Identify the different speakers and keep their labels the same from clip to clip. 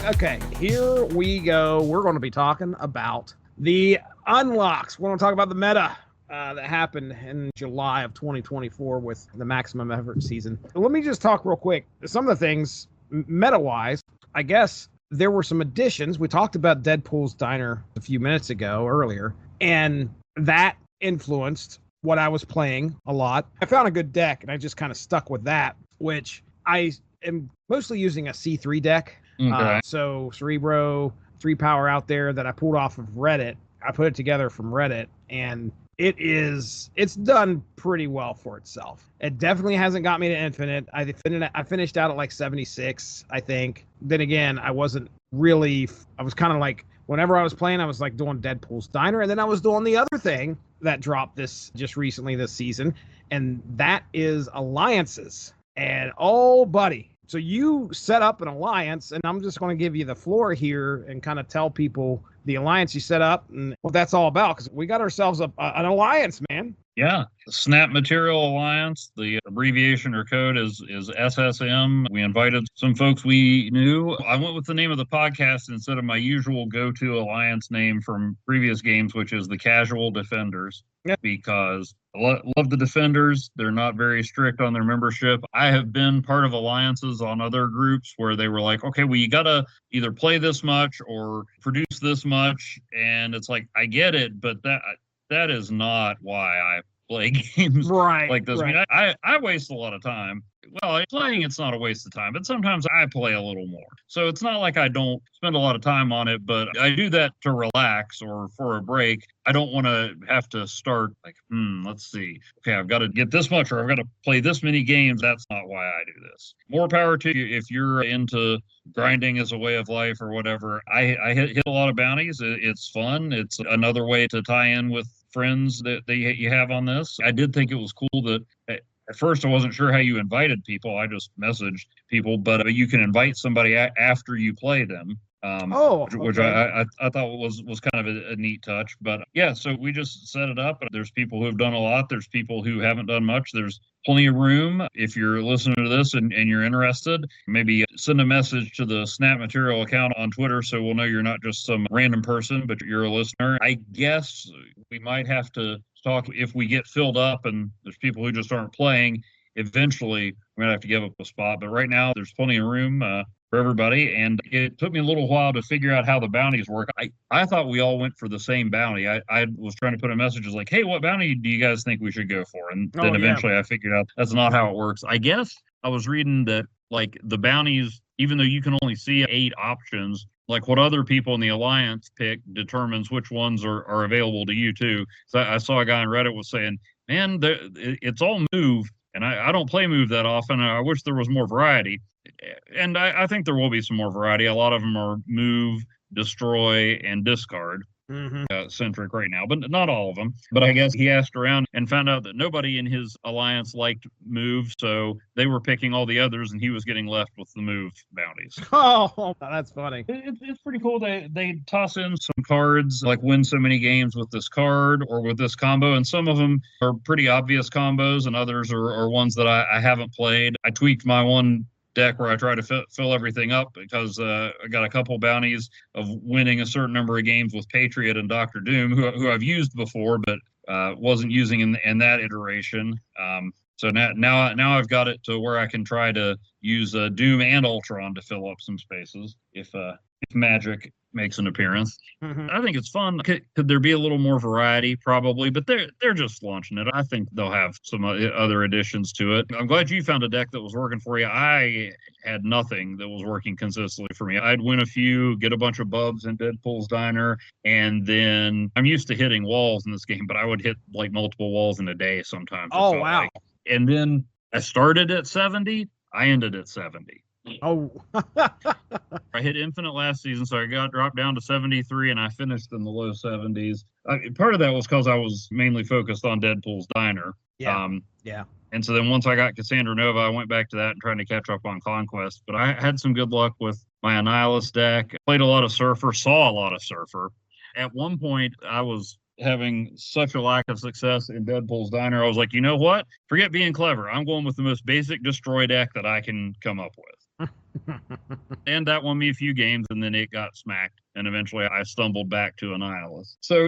Speaker 1: Okay, here we go. We're going to be talking about the unlocks. We're going to talk about the meta that happened in July of 2024 with the maximum effort season. Let me just talk real quick. Some of the things, meta-wise, I guess there were some additions. We talked about Deadpool's Diner a few minutes ago earlier, and that influenced what I was playing a lot. I found a good deck, and I just kind of stuck with that, which I am mostly using a C3 deck.
Speaker 2: Okay.
Speaker 1: So Cerebro, 3 power out there that I pulled off of Reddit. I put it together from Reddit, and it's done pretty well for itself. It definitely hasn't got me to infinite. I finished out at like 76, I think. Then again, I was kind of like, whenever I was playing, I was like doing Deadpool's Diner, and then I was doing the other thing that dropped just recently this season, and that is alliances. And oh, buddy. So you set up an alliance, and I'm just going to give you the floor here and kind of tell people the alliance you set up and what that's all about, because we got ourselves an alliance, man.
Speaker 2: Yeah. Snap Material Alliance, the abbreviation or code is SSM. We invited some folks we knew. I went with the name of the podcast instead of my usual go-to alliance name from previous games, which is the Casual Defenders.
Speaker 1: Yep.
Speaker 2: Because I love the Defenders. They're not very strict on their membership. I have been part of alliances on other groups where they were like, okay, well, you got to either play this much or produce this much. And it's like, I get it, but that is not why I play games like this.
Speaker 1: Right.
Speaker 2: I mean, I waste a lot of time. Well, playing, it's not a waste of time, but sometimes I play a little more. So it's not like I don't spend a lot of time on it, but I do that to relax or for a break. I don't want to have to start like, let's see. Okay, I've got to get this much or I've got to play this many games. That's not why I do this. More power to you if you're into grinding as a way of life or whatever. I hit a lot of bounties. It's fun. It's another way to tie in with friends that you have on this. I did think it was cool that at first I wasn't sure how you invited people. I just messaged people, but you can invite somebody after you play them. Which I thought was kind of a neat touch. But yeah, so we just set it up. There's people who have done a lot. There's people who haven't done much. There's plenty of room. If you're listening to this and you're interested, maybe send a message to the Snap Material account on Twitter so we'll know you're not just some random person, but you're a listener. I guess we might have to talk if we get filled up and there's people who just aren't playing. Eventually, we're going to have to give up a spot. But right now, there's plenty of room for everybody. And it took me a little while to figure out how the bounties work. I thought we all went for the same bounty. I was trying to put a message like, hey, what bounty do you guys think we should go for? And then eventually I figured out that's not how it works. I guess I was reading that like the bounties, even though you can only see 8 options, like what other people in the alliance pick determines which ones are available to you too. So I saw a guy on Reddit was saying, man, it's all move. And I don't play move that often. I wish there was more variety. And I think there will be some more variety. A lot of them are move, destroy, and discard centric right now, but not all of them. But I guess he asked around and found out that nobody in his alliance liked move, so they were picking all the others, and he was getting left with the move bounties.
Speaker 1: Oh, that's funny.
Speaker 2: It's pretty cool. They toss in some cards, like win so many games with this card or with this combo, and some of them are pretty obvious combos, and others are ones that I haven't played. I tweaked my one deck where I try to fill everything up because I got a couple bounties of winning a certain number of games with Patriot and Dr. Doom, who I've used before, but wasn't using in that iteration. So now I've got it to where I can try to use Doom and Ultron to fill up some spaces if Magic makes an appearance. I think it's fun. Could there be a little more variety? Probably, but they're just launching it. I think they'll have some other additions to it. I'm glad you found a deck that was working for you. I had nothing that was working consistently for me. I'd win a few, get a bunch of bubs in Deadpool's Diner, and then I'm used to hitting walls in this game, but I would hit like multiple walls in a day sometimes.
Speaker 1: Oh, wow.
Speaker 2: Like. And then I started at 70. I ended at 70.
Speaker 1: Oh.
Speaker 2: I hit infinite last season, so I got dropped down to 73, and I finished in the low 70s. Part of that was because I was mainly focused on Deadpool's Diner.
Speaker 1: Yeah.
Speaker 2: And so then once I got Cassandra Nova, I went back to that and trying to catch up on Conquest. But I had some good luck with my Annihilus deck. Played a lot of Surfer, saw a lot of Surfer. At one point, I was having such a lack of success in Deadpool's Diner. I was like, you know what? Forget being clever. I'm going with the most basic destroy deck that I can come up with. And that won me a few games, and then it got smacked. And eventually I stumbled back to a nihilist. So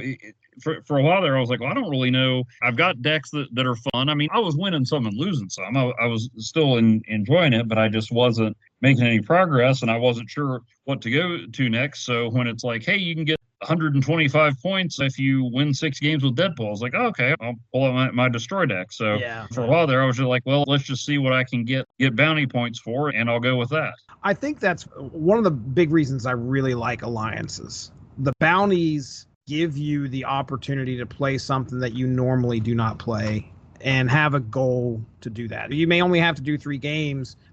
Speaker 2: for a while there, I was like, well, I don't really know. I've got decks that are fun. I mean, I was winning some and losing some. I was still enjoying it, but I just wasn't making any progress, and I wasn't sure what to go to next. So when it's like, hey, you can get 125 points if you win 6 games with Deadpool, I was like, oh, okay, I'll pull out my destroy deck. So for a while there, I was just like, well, let's just see what I can get bounty points for, and I'll go with that.
Speaker 1: I think that's one of the big reasons I really like alliances. The bounties give you the opportunity to play something that you normally do not play and have a goal to do that. You may only have to do 3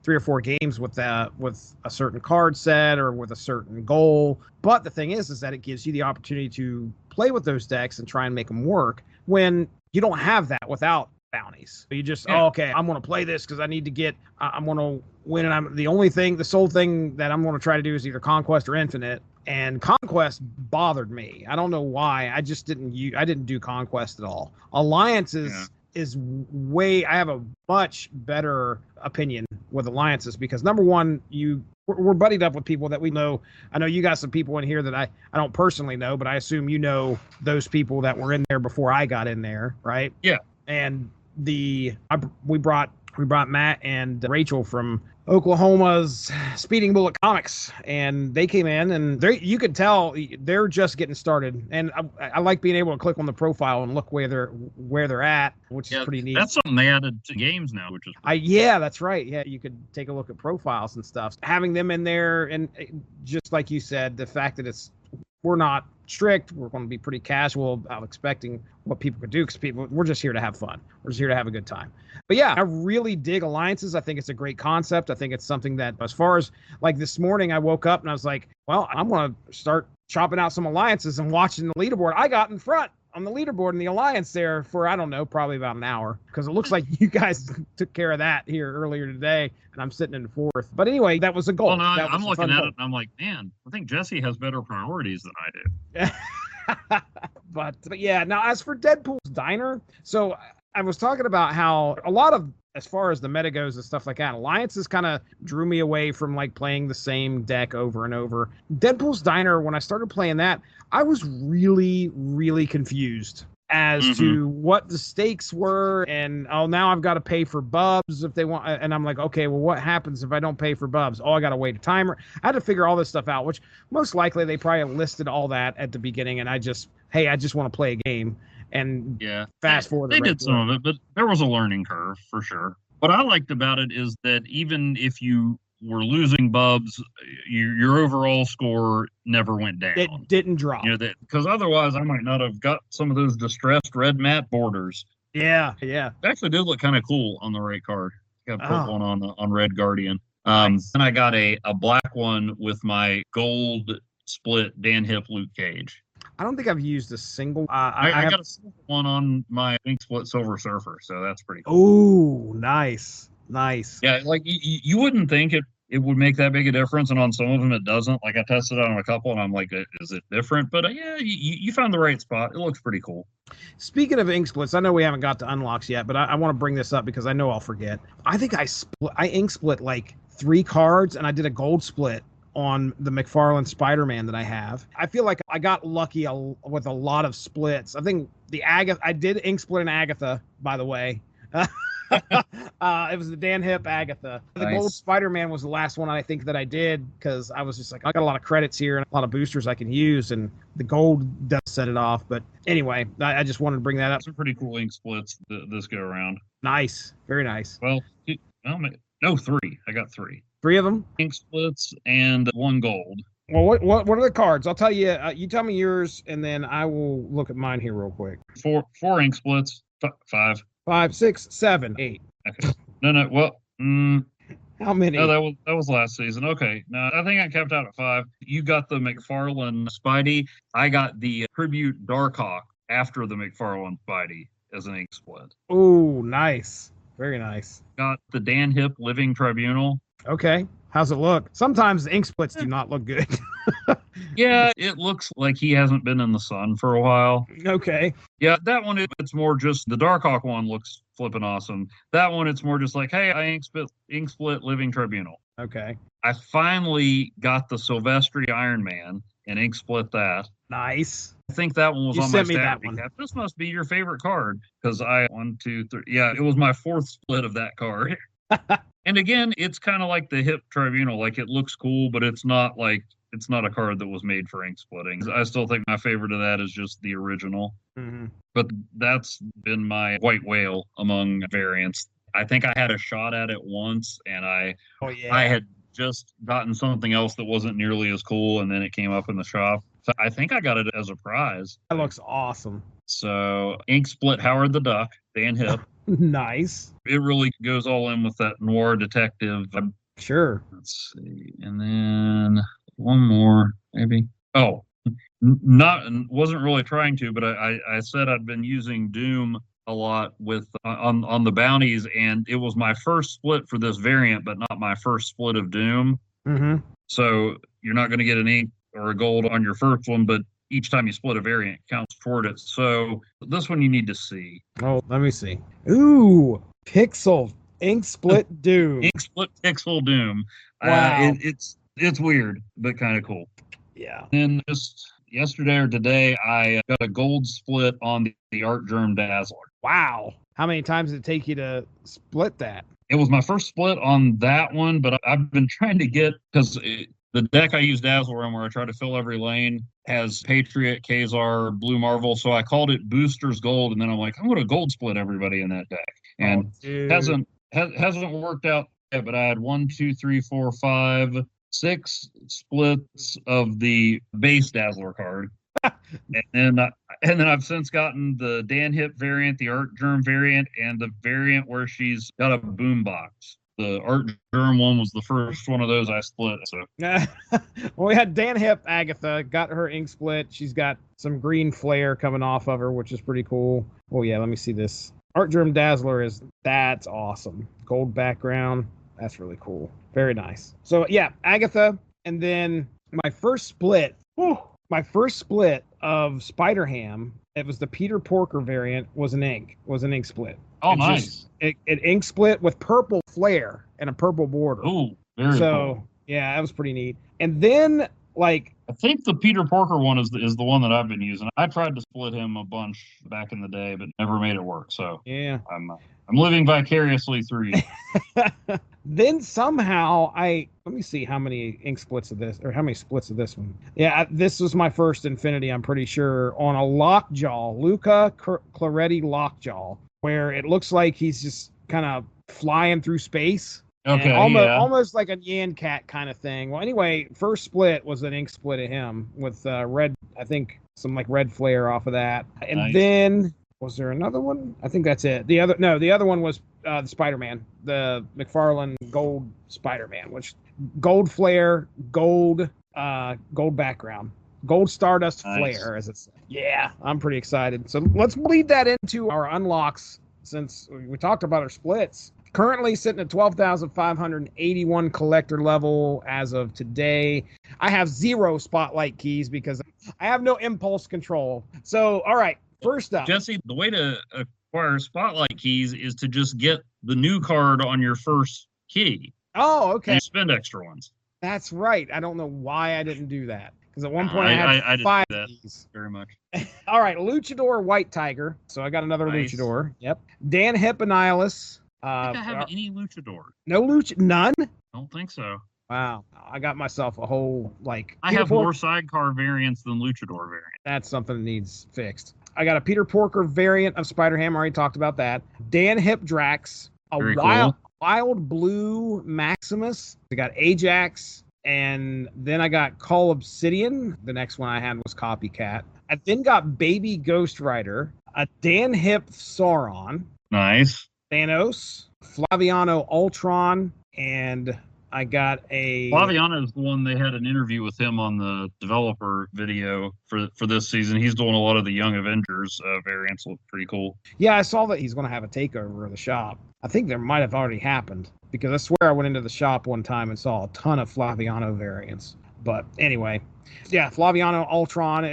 Speaker 1: or 4 games with a certain card set or with a certain goal. But the thing is that it gives you the opportunity to play with those decks and try and make them work when you don't have that without bounties. You just, okay, I'm going to play this because I need to get, I'm going to win. And the sole thing that I'm going to try to do is either Conquest or Infinite. And Conquest bothered me. I don't know why. I didn't do Conquest at all. Alliances is I have a much better opinion with alliances because number one, we're buddied up with people that we know. I know you got some people in here that I don't personally know, but I assume you know those people that were in there before I got in there, right?
Speaker 2: Yeah.
Speaker 1: And we brought Matt and Rachel from Oklahoma's Speeding Bullet Comics, and they came in, and you could tell they're just getting started. And I like being able to click on the profile and look where they're at, which is pretty neat.
Speaker 2: That's something they added to games now, which is
Speaker 1: yeah, that's right. Yeah, you could take a look at profiles and stuff. Having them in there, and just like you said, the fact that we're not strict. We're going to be pretty casual about expecting what people could do because we're just here to have fun. We're just here to have a good time. But yeah, I really dig alliances. I think it's a great concept. I think it's something that, as far as like this morning, I woke up and I was like, well, I'm going to start chopping out some alliances and watching the leaderboard. I got in front on the leaderboard in the alliance there for, I don't know, probably about an hour because it looks like you guys took care of that here earlier today and I'm sitting in 4th. But anyway, that was a goal.
Speaker 2: Well, no, I'm looking at it and I'm like, man, I think Jesse has better priorities than I
Speaker 1: do. But yeah, now as for Deadpool's Diner, so I was talking about how a lot of, as far as the meta goes and stuff like that, alliances kind of drew me away from like playing the same deck over and over. Deadpool's Diner, when I started playing that, I was really, really confused as to what the stakes were. And, now I've got to pay for bubs if they want. And I'm like, okay, well, what happens if I don't pay for bubs? I got to wait a timer. I had to figure all this stuff out, which most likely they probably listed all that at the beginning. And I just want to play a game. And fast forward.
Speaker 2: They did some of it, but there was a learning curve for sure. What I liked about it is that even if you were losing bubs, your overall score never went down.
Speaker 1: It didn't drop.
Speaker 2: Because otherwise I might not have got some of those distressed red matte borders.
Speaker 1: Yeah.
Speaker 2: It actually did look kind of cool on the right card. I got put one on Red Guardian. Nice. And I got a black one with my gold split Dan Hip Luke Cage.
Speaker 1: I don't think I've used a single.
Speaker 2: I got a silver one on my Ink Split Silver Surfer, so that's pretty cool.
Speaker 1: Oh, nice.
Speaker 2: Yeah, like you wouldn't think it would make that big a difference, and on some of them it doesn't. Like I tested it on a couple, and I'm like, is it different? But yeah, you found the right spot. It looks pretty cool.
Speaker 1: Speaking of ink splits, I know we haven't got to unlocks yet, but I want to bring this up because I know I'll forget. I think I ink split like 3 cards, and I did a gold split on the McFarlane Spider-Man that I have. I feel like I got lucky with a lot of splits. I think I did ink split an Agatha, by the way. It was the Dan Hip Agatha. The gold Spider-Man was the last one I think that I did because I was just like, I got a lot of credits here and a lot of boosters I can use, and the gold does set it off. But anyway, I just wanted to bring that up.
Speaker 2: Some pretty cool ink splits this go around.
Speaker 1: Nice. Very nice.
Speaker 2: Well, no, 3. I got 3.
Speaker 1: 3 of them?
Speaker 2: Ink splits and 1 gold.
Speaker 1: Well, what are the cards? I'll tell you. You tell me yours, and then I will look at mine here real quick.
Speaker 2: 4 ink splits. 5.
Speaker 1: 5, 6, 7, 8.
Speaker 2: Okay. No. Well,
Speaker 1: how many?
Speaker 2: No, that was last season. Okay. No, I think I kept out at 5. You got the McFarlane Spidey. I got the Tribute Darkhawk after the McFarlane Spidey as an ink split.
Speaker 1: Oh, nice. Very nice.
Speaker 2: Got the Dan Hip Living Tribunal.
Speaker 1: Okay. How's it look? Sometimes the ink splits do not look good.
Speaker 2: Yeah, it looks like he hasn't been in the sun for a while.
Speaker 1: Okay.
Speaker 2: Yeah, that one, it's more just, the Darkhawk one looks flipping awesome. That one, it's more just like, hey, I ink split Living Tribunal.
Speaker 1: Okay.
Speaker 2: I finally got the Silvestri Iron Man and ink split that.
Speaker 1: Nice.
Speaker 2: I think that one was
Speaker 1: You
Speaker 2: on my
Speaker 1: sent me
Speaker 2: stat
Speaker 1: that one.
Speaker 2: recap. This must be your favorite card because I 1, 2, 3. Yeah, it was my fourth split of that card. And again, it's kind of like the Hip Tribunal. Like it looks cool, but it's not a card that was made for ink splitting. I still think my favorite of that is just the original.
Speaker 1: Mm-hmm.
Speaker 2: But that's been my white whale among variants. I think I had a shot at it once, and
Speaker 1: Oh
Speaker 2: I
Speaker 1: yeah.
Speaker 2: had just gotten something else that wasn't nearly as cool, and then it came up in the shop. So I think I got it as a prize.
Speaker 1: That looks awesome.
Speaker 2: So ink split Howard the Duck, Dan Hip.
Speaker 1: Nice.
Speaker 2: It really goes all in with that noir detective.
Speaker 1: Sure.
Speaker 2: Let's see, and then one more maybe. Oh, not wasn't really trying to, but I said I'd been using Doom a lot with on the bounties, and it was my first split for this variant, but not my first split of Doom.
Speaker 1: Mm-hmm.
Speaker 2: So you're not going to get an ink or a gold on your first one, but each time you split a variant counts toward it. So this one you need to see.
Speaker 1: Oh, let me see. Ooh, Pixel Ink Split Doom.
Speaker 2: Ink split pixel Doom.
Speaker 1: Wow.
Speaker 2: It's weird, but kind of cool.
Speaker 1: Yeah.
Speaker 2: And just yesterday or today, I got a gold split on the Art Germ Dazzler.
Speaker 1: Wow. How many times did it take you to split that?
Speaker 2: It was my first split on that one, but I've been trying to get, because the deck I use Dazzler in, where I try to fill every lane, has Patriot, Kazar, Blue Marvel. So I called it Boosters Gold, and then I'm like, I'm going to gold split everybody in that deck. And hasn't worked out yet, but I had 1, 2, 3, 4, 5, 6 splits of the base Dazzler card. And then I've since gotten the Dan Hip variant, the Art Germ variant, and the variant where she's got a boombox. The Art Germ one was the first one of those I split. So
Speaker 1: well, we had Dan Hip Agatha, got her ink split. She's got some green flare coming off of her, which is pretty cool. Oh yeah, let me see this. Art Germ Dazzler that's awesome. Gold background. That's really cool. Very nice. So yeah, Agatha, and then my first split. My first split of Spider-Ham, it was the Peter Porker variant, was an ink split.
Speaker 2: Oh, nice.
Speaker 1: It ink split with purple flare and a purple border.
Speaker 2: Oh, very cool.
Speaker 1: Yeah, that was pretty neat. And then, like,
Speaker 2: I think the Peter Porker one is the one that I've been using. I tried to split him a bunch back in the day, but never made it work. So
Speaker 1: yeah,
Speaker 2: I'm living vicariously through you.
Speaker 1: Then somehow let me see how many ink splits of this, or how many splits of this one. Yeah, this was my first Infinity, I'm pretty sure, on a Lockjaw, Luca Claretti Lockjaw, where it looks like he's just kind of flying through space.
Speaker 2: Okay,
Speaker 1: almost like a Yan Cat kind of thing. Well, anyway, first split was an ink split of him with red, I think some like red flare off of that. And
Speaker 2: nice.
Speaker 1: Then was there another one? I think that's it. The other one was the Spider-Man, the McFarlane Gold Spider-Man, which gold flare, gold background, gold Stardust flare, as it's. Yeah, I'm pretty excited. So let's bleed that into our unlocks, since we talked about our splits. Currently sitting at 12,581 collector level as of today. I have 0 spotlight keys because I have no impulse control. So, all right, first up.
Speaker 2: Jesse, the way to acquire spotlight keys is to just get the new card on your first key.
Speaker 1: Oh, okay.
Speaker 2: And spend extra ones.
Speaker 1: That's right. I don't know why I didn't do that. Because at one point I had 5 keys.
Speaker 2: Very much.
Speaker 1: All right, Luchador White Tiger. So I got another Luchador. Yep. Dan Hip Annihilus.
Speaker 2: I think I have any Luchador.
Speaker 1: No none?
Speaker 2: Don't think so.
Speaker 1: Wow. I got myself a whole, like...
Speaker 2: I have more sidecar variants than Luchador variants.
Speaker 1: That's something that needs fixed. I got a Peter Porker variant of Spider-Ham. I already talked about that. Dan Hip Drax. Wild Blue Maximus. I got Ajax. And then I got Call Obsidian. The next one I had was Copycat. I then got Baby Ghost Rider. A Dan Hip Sauron.
Speaker 2: Nice.
Speaker 1: Thanos, Flaviano Ultron, and I got a...
Speaker 2: Flaviano is the one, they had an interview with him on the developer video for this season. He's doing a lot of the Young Avengers variants. Look pretty cool.
Speaker 1: Yeah, I saw that he's going to have a takeover of the shop. I think there might have already happened, because I swear I went into the shop one time and saw a ton of Flaviano variants. But anyway, yeah, Flaviano Ultron,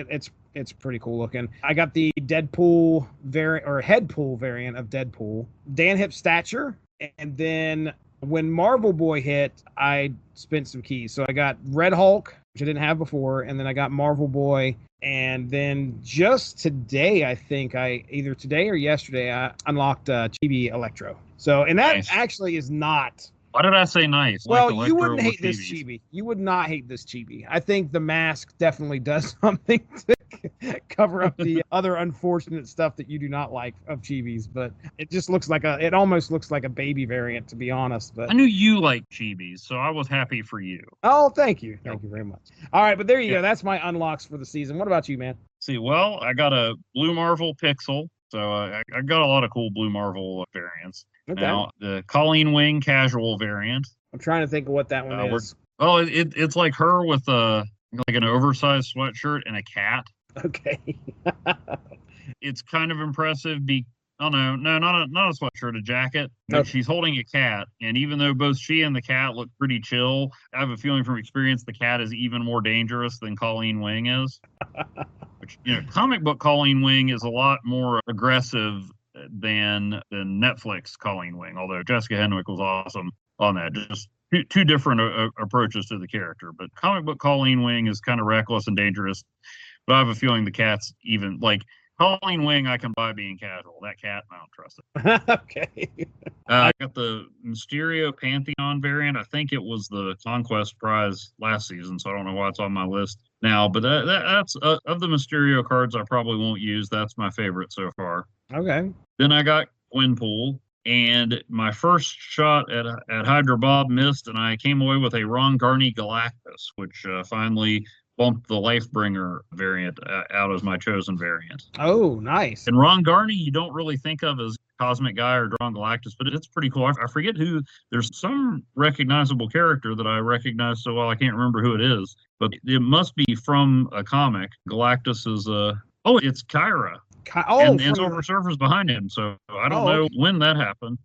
Speaker 1: it's pretty cool looking. I got the Deadpool variant, or Headpool variant of Deadpool. Dan Hip Stature, and then When Marvel Boy hit, I spent some keys. So I got Red Hulk, which I didn't have before, and then I got Marvel Boy. And then just today, I think either today or yesterday, I unlocked Chibi Electro. So, and that actually is not.
Speaker 2: Why did I say nice?
Speaker 1: Well,
Speaker 2: like
Speaker 1: you wouldn't hate this chibi. You would not hate this chibi. I think the mask definitely does something to cover up the other unfortunate stuff that you do not like of chibis. But it just looks like it almost looks like a baby variant, to be honest. But
Speaker 2: I knew you liked chibis, so I was happy for you.
Speaker 1: Oh, thank you. Thank you very much. All right, but there you go. That's my unlocks for the season. What about you, man?
Speaker 2: See, well, I got a Blue Marvel Pixel. So I got a lot of cool Blue Marvel variants. Okay. Now, the Colleen Wing casual variant.
Speaker 1: I'm trying to think of what that one is.
Speaker 2: Well, it's like her with like an oversized sweatshirt and a cat.
Speaker 1: Okay.
Speaker 2: It's kind of impressive. Oh no, not a sweatshirt, a jacket. But she's holding a cat, and even though both she and the cat look pretty chill, I have a feeling from experience the cat is even more dangerous than Colleen Wing is. Which, comic book Colleen Wing is a lot more aggressive than Netflix Colleen Wing. Although Jessica Henwick was awesome on that. Just two different approaches to the character. But comic book Colleen Wing is kind of reckless and dangerous. But I have a feeling the cat's even like Colleen Wing. I can buy being casual. That cat, I don't trust it.
Speaker 1: Okay.
Speaker 2: I got the Mysterio Pantheon variant. I think it was the Conquest Prize last season, so I don't know why it's on my list now. But that's of the Mysterio cards I probably won't use. That's my favorite so far.
Speaker 1: Okay.
Speaker 2: Then I got Gwenpool, and my first shot at Hydra Bob missed, and I came away with a Ron Garney Galactus, which finally bumped the Lifebringer variant out as my chosen variant.
Speaker 1: Oh, nice.
Speaker 2: And Ron Garney, you don't really think of as Cosmic Guy or Drawn Galactus, but it's pretty cool. I forget who. There's some recognizable character that I recognize so well. I can't remember who it is, but it must be from a comic. Galactus is it's Kyra. And Silver Surfer's behind him, so I don't know when that happened.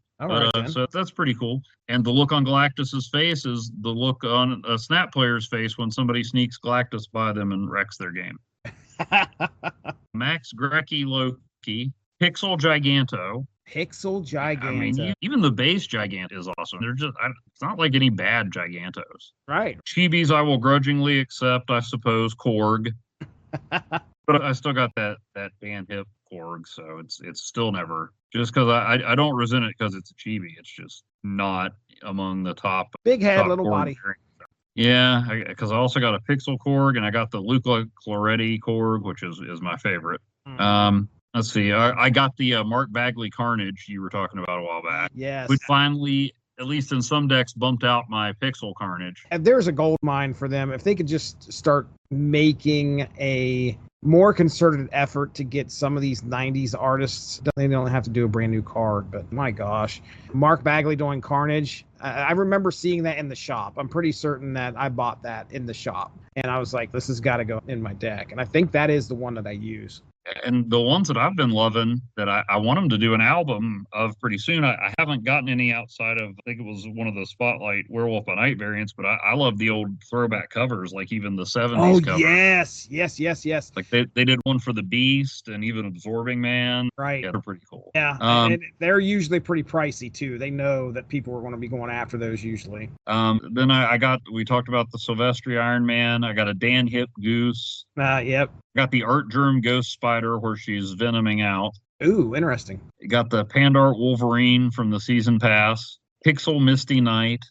Speaker 2: So that's pretty cool. And the look on Galactus's face is the look on a Snap player's face when somebody sneaks Galactus by them and wrecks their game. Max Grecki Loki, Pixel Giganto.
Speaker 1: Pixel Giganto. I mean,
Speaker 2: even the base Gigant is awesome. It's not like any bad Gigantos.
Speaker 1: Right.
Speaker 2: Chibis I will grudgingly accept, I suppose, Korg. But I still got that band hip Korg, so it's still never, just because I don't resent it because it's a chibi. It's just not among the top.
Speaker 1: Big head,
Speaker 2: top
Speaker 1: little
Speaker 2: Korg
Speaker 1: body.
Speaker 2: Variants. Yeah, because I also got a Pixel Korg, and I got the Luca Cloretti Korg, which is my favorite. Let's see. I got the Mark Bagley Carnage you were talking about a while back.
Speaker 1: Yes.
Speaker 2: Which finally, at least in some decks, bumped out my Pixel Carnage.
Speaker 1: And there's a gold mine for them. If they could just start making a more concerted effort to get some of these 90s artists, they don't have to do a brand new card, but my gosh. Mark Bagley doing Carnage. I remember seeing that in the shop. I'm pretty certain that I bought that in the shop. And I was like, this has got to go in my deck. And I think that is the one that I use.
Speaker 2: And the ones that I've been loving that I want them to do an album of pretty soon. I haven't gotten any outside of, I think it was one of the Spotlight Werewolf by Night variants, but I love the old throwback covers, like even the 70s cover.
Speaker 1: Yes.
Speaker 2: Like they did one for the Beast and even Absorbing Man.
Speaker 1: Right.
Speaker 2: Yeah, they're pretty cool.
Speaker 1: Yeah. And they're usually pretty pricey too. They know that people are going to be going after those usually.
Speaker 2: Then we talked about the Silvestri Iron Man. I got a Dan Hip Goose.
Speaker 1: Yep.
Speaker 2: Got the Art Germ Ghost Spider where she's venoming out.
Speaker 1: Ooh, interesting.
Speaker 2: Got the Pandart Wolverine from the season pass. Pixel Misty Knight.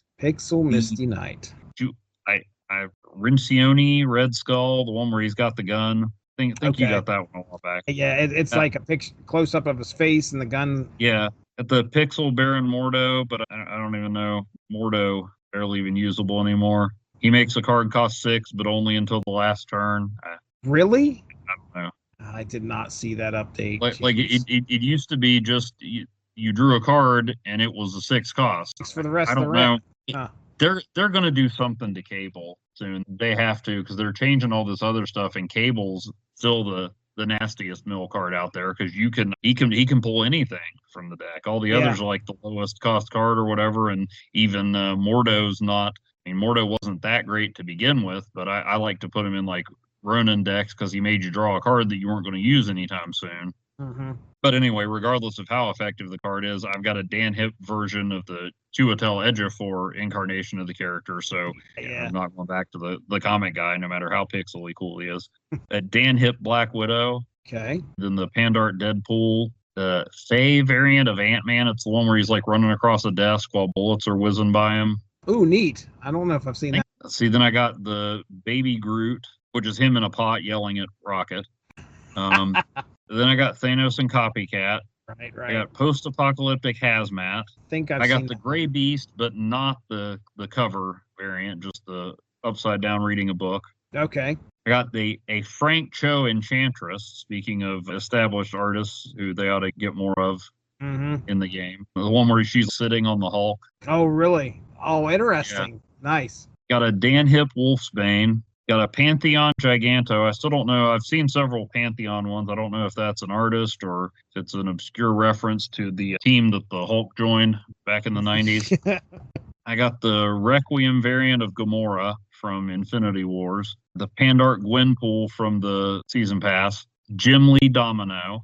Speaker 2: I Rincione Red Skull, the one where he's got the gun. I think you got that one a while back.
Speaker 1: Yeah, it's like a close up of his face and the gun.
Speaker 2: Yeah, at the Pixel Baron Mordo, but I don't even know Mordo barely even usable anymore. He makes a card cost 6, but only until the last turn.
Speaker 1: Really?
Speaker 2: I don't know.
Speaker 1: I did not see that update.
Speaker 2: Like it used to be just you drew a card and it was a 6 cost.
Speaker 1: For the rest
Speaker 2: I don't
Speaker 1: of the
Speaker 2: know.
Speaker 1: Huh.
Speaker 2: They're going to do something to Cable soon. They have to, because they're changing all this other stuff, and Cable's still the nastiest mill card out there because he can pull anything from the deck. All the others are like the lowest cost card or whatever, and even Mordo's not. I mean, Mordo wasn't that great to begin with, but I like to put him in like Ronin decks because he made you draw a card that you weren't going to use anytime soon.
Speaker 1: Mm-hmm.
Speaker 2: But anyway, regardless of how effective the card is, I've got a Dan Hip version of the Chiwetel Ejiofor incarnation of the character. So
Speaker 1: Yeah.
Speaker 2: I'm not going back to the comic guy, no matter how pixely cool he is. A Dan Hip Black Widow.
Speaker 1: Okay.
Speaker 2: Then the Pandart Deadpool. The Faye variant of Ant-Man. It's the one where he's like running across a desk while bullets are whizzing by him.
Speaker 1: Ooh, neat. I don't know if I've seen that.
Speaker 2: See, then I got the Baby Groot, which is him in a pot yelling at Rocket. Then I got Thanos and Copycat.
Speaker 1: Right.
Speaker 2: I got Post-Apocalyptic Hazmat.
Speaker 1: I
Speaker 2: got the Gray Beast, but not the cover variant, just the upside down reading a book.
Speaker 1: Okay.
Speaker 2: I got a Frank Cho Enchantress, speaking of established artists who they ought to get more of in the game. The one where she's sitting on the Hulk.
Speaker 1: Oh, really? Oh, interesting. Yeah. Nice.
Speaker 2: Got a Dan Hip Wolfsbane. Got a Pantheon Giganto. I still don't know. I've seen several Pantheon ones. I don't know if that's an artist or if it's an obscure reference to the team that the Hulk joined back in the 90s. I got the Requiem variant of Gamora from Infinity Wars. The Pandart Gwenpool from the Season Pass. Jim Lee Domino.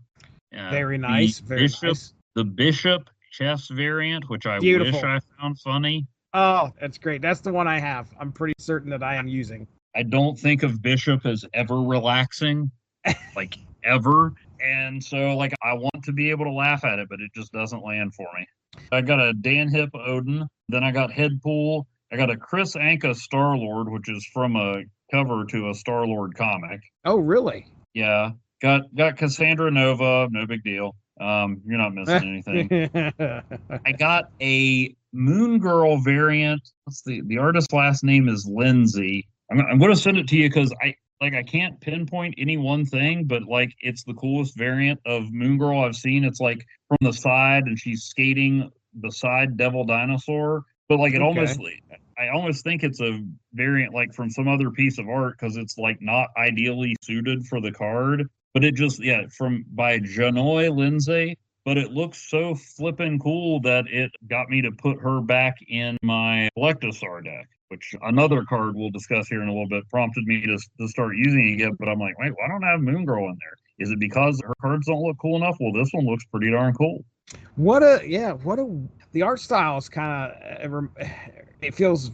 Speaker 1: Very nice. Very nice.
Speaker 2: The Bishop chess variant, which I wish I found funny.
Speaker 1: Oh, that's great. That's the one I have. I'm pretty certain that I am using.
Speaker 2: I don't think of Bishop as ever relaxing, like ever. And so like I want to be able to laugh at it, but it just doesn't land for me. I got a Dan Hip Odin. Then I got Headpool. I got a Chris Anka Star-Lord, which is from a cover to a Star-Lord comic.
Speaker 1: Oh, really?
Speaker 2: Yeah. Got Cassandra Nova. No big deal. You're not missing anything. I got a Moon Girl variant. What's the artist's last name is Lindsay. I'm going to send it to you because I can't pinpoint any one thing, but like it's the coolest variant of Moon Girl I've seen. It's like from the side and she's skating beside Devil Dinosaur, but like I almost think it's a variant like from some other piece of art because it's like not ideally suited for the card, but it just by Janoy Lindsay. But it looks so flippin' cool that it got me to put her back in my Electosaur deck, which another card we'll discuss here in a little bit prompted me to start using it again. But I'm like, wait, why don't I have Moon Girl in there? Is it because her cards don't look cool enough? Well, this one looks pretty darn cool.
Speaker 1: The art style is kind of, it feels,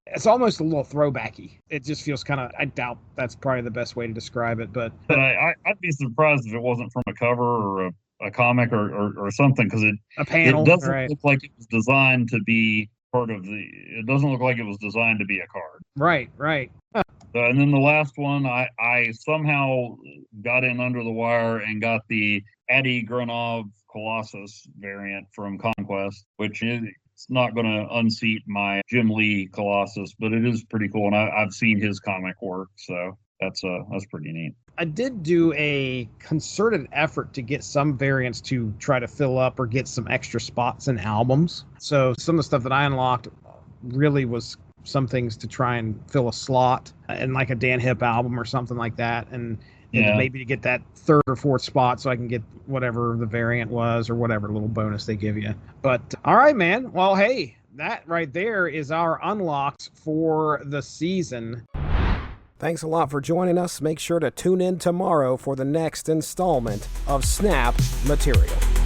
Speaker 1: it's almost a little throwbacky. It just feels kind of, I doubt that's probably the best way to describe it. But
Speaker 2: I'd be surprised if it wasn't from a cover or a comic or something, because it doesn't look like it was designed to be part of it doesn't look like it was designed to be a card.
Speaker 1: Right.
Speaker 2: And then the last one, I somehow got in under the wire and got the Adi Granov Colossus variant from Conquest, which it's not going to unseat my Jim Lee Colossus, but it is pretty cool, and I've seen his comic work, so that's pretty neat.
Speaker 1: I did do a concerted effort to get some variants to try to fill up or get some extra spots in albums. So some of the stuff that I unlocked really was some things to try and fill a slot in like a Dan Hip album or something like that. And maybe to get that third or fourth spot so I can get whatever the variant was or whatever little bonus they give you. But all right, man. Well, hey, that right there is our unlocks for the season. Thanks a lot for joining us. Make sure to tune in tomorrow for the next installment of Snap Material.